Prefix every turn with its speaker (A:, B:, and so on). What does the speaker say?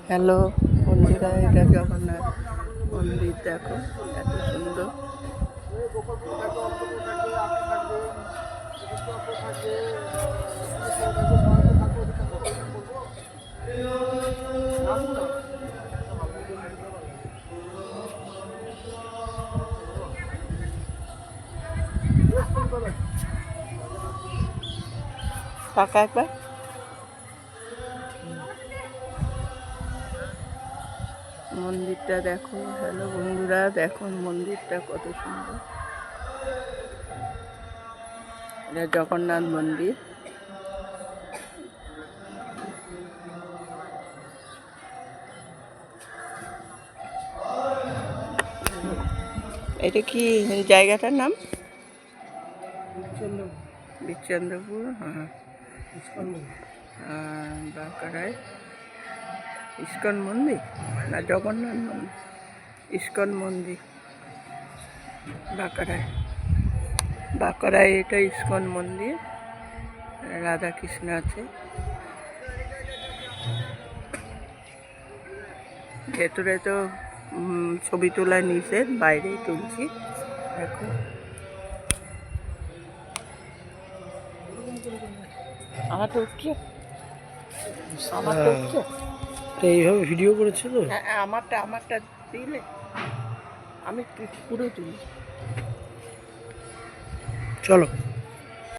A: Hello বন্ধুরা, এটা জগন্নাথ মন্দির দেখো, এত সুন্দর। টাকা একবার মন্দিরটা দেখো। হ্যালো বন্ধুরা, দেখুন মন্দিরটা কত সুন্দর। এটা জগন্নাথ মন্দির। এটা কি জায়গাটার নাম? বিচন্দ্রপুর। হ্যাঁ, বাঁকড়ায় ইস্কন মন্দির না জগন্নাথ মন্দির? ইস্কন মন্দির বাঁকড়ায় এটা ইস্কন মন্দির। রাধা কৃষ্ণ আছে। ভেতরে তো ছবি তোলা নিষেধ, বাইরেই তুলছি। দেখো আমার তো উঠছে,
B: এইভাবে ভিডিও করেছে তো।
A: হ্যাঁ, আমারটা দিলে আমি পুরো তুলি।
B: চলো।